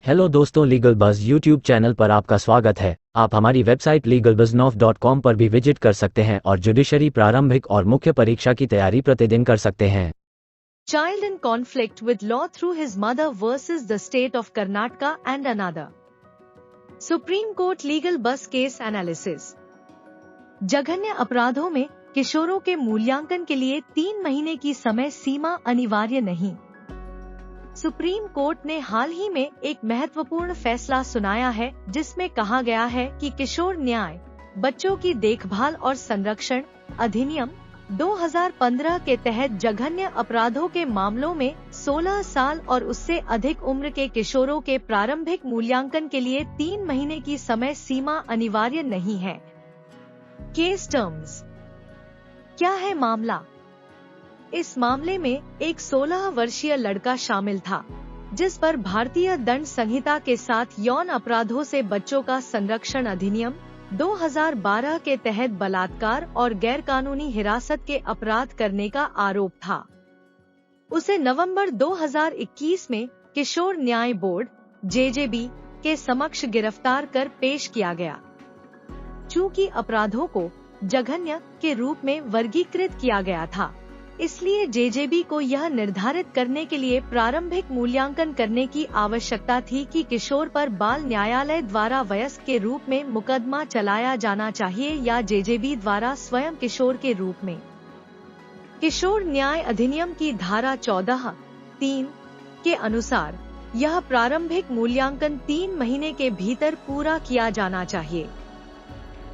Hello दोस्तों, legal buzz YouTube channel पर आपका स्वागत है। आप हमारी वेबसाइट legalbuzznof.com पर भी विजिट कर सकते हैं और जुडिशरी प्रारंभिक और मुख्य परीक्षा की तैयारी प्रतिदिन कर सकते हैं। Child in conflict with law through his mother versus the state of Karnataka and another. Supreme Court Legal Bus Case Analysis. जघन्य अपराधों में किशोरों के मूल्यांकन के लिए 3 महीने की समय सीमा अनिवार्य नहीं। सुप्रीम कोर्ट ने हाल ही में एक महत्वपूर्ण फैसला सुनाया है, जिसमें कहा गया है कि किशोर न्याय बच्चों की देखभाल और संरक्षण अधिनियम 2015 के तहत जघन्य अपराधों के मामलों में 16 साल और उससे अधिक उम्र के किशोरों के प्रारंभिक मूल्यांकन के लिए 3 महीने की समय सीमा अनिवार्य नहीं है। Case terms. क्या है मामला? इस मामले में एक 16 वर्षीय लड़का शामिल था, जिस पर भारतीय दंड संहिता के साथ यौन अपराधों से बच्चों का संरक्षण अधिनियम 2012 के तहत बलात्कार और गैरकानूनी हिरासत के अपराध करने का आरोप था। उसे नवंबर 2021 में किशोर न्याय बोर्ड (जेजेबी) के समक्ष गिरफ्तार कर पेश किया गया। चूंकि अपराधों को जघन्य के रूप में वर्गीकृत किया गया था, इसलिए जेजेबी को यह निर्धारित करने के लिए प्रारंभिक मूल्यांकन करने की आवश्यकता थी कि किशोर पर बाल न्यायालय द्वारा वयस्क के रूप में मुकदमा चलाया जाना चाहिए या जेजेबी द्वारा स्वयं किशोर के रूप में। किशोर न्याय अधिनियम की धारा 14(3) के अनुसार यह प्रारंभिक मूल्यांकन 3 महीने के भीतर पूरा किया जाना चाहिए।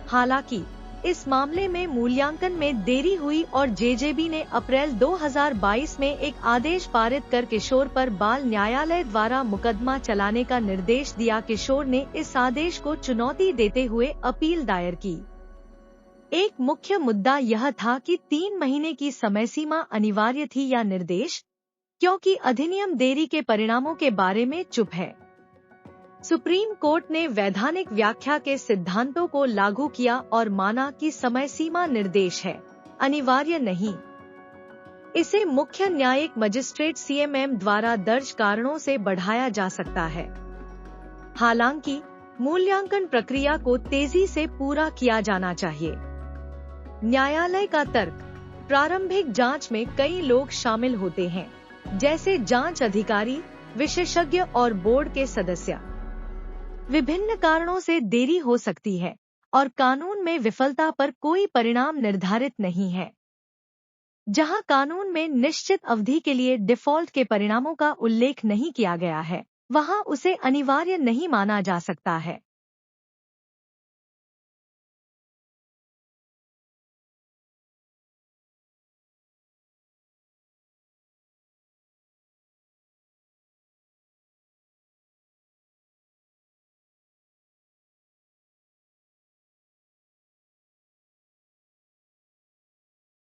हालांकि इस मामले में मूल्यांकन में देरी हुई और जेजेबी ने अप्रैल 2022 में एक आदेश पारित कर किशोर पर बाल न्यायालय द्वारा मुकदमा चलाने का निर्देश दिया। किशोर ने इस आदेश को चुनौती देते हुए अपील दायर की। एक मुख्य मुद्दा यह था कि 3 महीने की समय सीमा अनिवार्य थी या निर्देश, क्योंकि अधिनियम देरी के परिणामों के बारे में चुप है। सुप्रीम कोर्ट ने वैधानिक व्याख्या के सिद्धांतों को लागू किया और माना कि समय सीमा निर्देश है, अनिवार्य नहीं। इसे मुख्य न्यायिक मजिस्ट्रेट (सीएमएम) द्वारा दर्ज कारणों से बढ़ाया जा सकता है। हालांकि मूल्यांकन प्रक्रिया को तेजी से पूरा किया जाना चाहिए। न्यायालय का तर्क: प्रारंभिक जांच में कई लोग शामिल होते हैं, जैसे जांच अधिकारी, विशेषज्ञ और बोर्ड के सदस्य। विभिन्न कारणों से देरी हो सकती है और कानून में विफलता पर कोई परिणाम निर्धारित नहीं है। जहां कानून में निश्चित अवधि के लिए डिफॉल्ट के परिणामों का उल्लेख नहीं किया गया है, वहां उसे अनिवार्य नहीं माना जा सकता है।